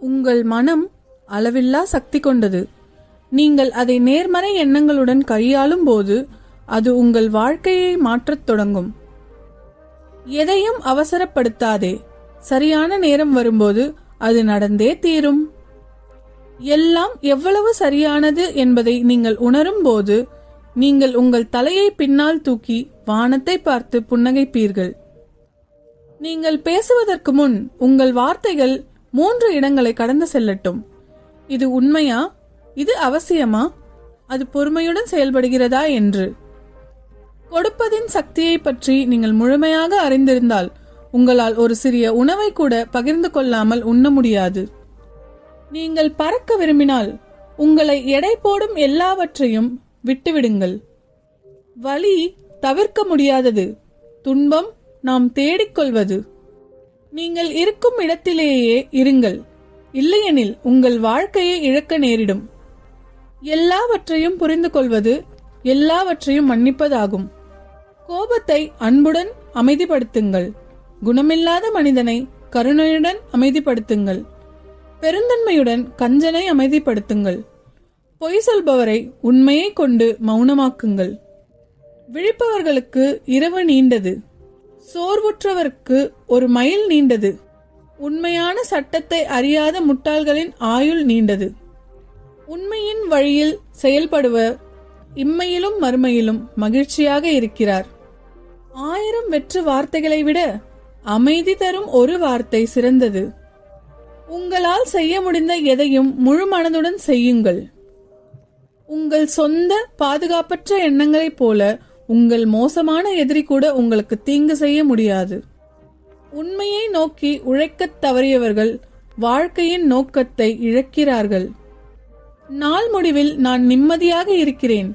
உங்கள் மனம் அளவில்லா சக்தி கொண்டது. நீங்கள் அதை நேர்மறை எண்ணங்களுடன் கையாளும் போது அது உங்கள் வாழ்க்கையை மாற்றத் தொடங்கும். எதையும் அவசரப்படுத்தாதே. சரியான நேரம் வரும்போது அது நடந்தே தீரும். எல்லாம் எவ்வளவு சரியானது என்பதை நீங்கள் உணரும் போது நீங்கள் உங்கள் தலையை பின்னால் தூக்கி வானத்தை பார்த்து புன்னகைப்பீர்கள். நீங்கள் பேசுவதற்கு முன் உங்கள் வார்த்தைகள் 3 இடங்களை கடந்து செல்லட்டும். இது உண்மையா? இது அவசியமா? அது பொறுமையுடன் செயல்படுகிறதா என்று. கொடுப்பதின் சக்தியை பற்றி நீங்கள் முழுமையாக அறிந்திருந்தால் உங்களால் ஒரு சிறிய உணவை கூட பகிர்ந்து கொள்ளாமல் உண்ண முடியாது. நீங்கள் பறக்க விரும்பினால் உங்களை எடை போடும் எல்லாவற்றையும் விட்டுவிடுங்கள். வலி தவிர்க்க முடியாதது, துன்பம் நாம் தேடிக்கொள்வது. நீங்கள் இருக்கும் இடத்திலேயே இருங்கள், இல்லையெனில் உங்கள் வாழ்க்கையை இழக்க நேரிடும். எல்லாவற்றையும் புரிந்து கொள்வது எல்லாவற்றையும் மன்னிப்பதாகும். கோபத்தை அன்புடன் அமைதிப்படுத்துங்கள். குணமில்லாத மனிதனை கருணையுடன் அமைதிப்படுத்துங்கள். பெருந்தன்மையுடன் கஞ்சனை அமைதிப்படுத்துங்கள். பொய் சொல்பவரை உண்மையை கொண்டு மௌனமாக்குங்கள். விழிப்பவர்களுக்கு இரவு நீண்டது, சோர்வுற்றவருக்கு ஒரு மைல் நீண்டது. உண்மையான சட்டத்தை அறியாத முட்டாள்களின் ஆயுள் நீண்டது. உண்மையின் வழியில் செயல்படுவர் இம்மையிலும் மறுமையிலும் மகிழ்ச்சியாக இருக்கிறார். 1000 வெற்று வார்த்தைகளை விட அமைதி தரும் ஒரு வார்த்தை சிறந்தது. உங்களால் செய்ய முடிந்த எதையும் முழு மனதுடன் செய்யுங்கள். உங்கள் சொந்த பாதுகாப்பற்ற எண்ணங்களைப் போல உங்கள் மோசமான எதிரி கூட உங்களுக்கு தீங்கு செய்ய முடியாது. உண்மையை நோக்கி உழைக்கத் தவறியவர்கள் வாழ்க்கையின் நோக்கத்தை இழக்கிறார்கள். நாள் முடிவில் நான் நிம்மதியாக இருக்கிறேன்,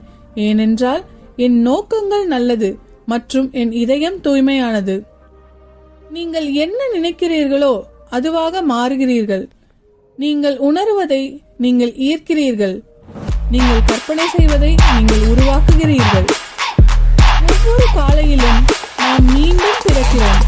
ஏனென்றால் என் நோக்கங்கள் நல்லது மற்றும் என் இதயம் தூய்மையானது. நீங்கள் என்ன நினைக்கிறீர்களோ அதுவாக மாறுகிறீர்கள். நீங்கள் உணர்வதை நீங்கள் ஈர்க்கிறீர்கள். நீங்கள் கற்பனை செய்வதை நீங்கள் உருவாக்குகிறீர்கள். ஒவ்வொரு காலையிலும் நாம் மீண்டும் பிறக்கிறோம்.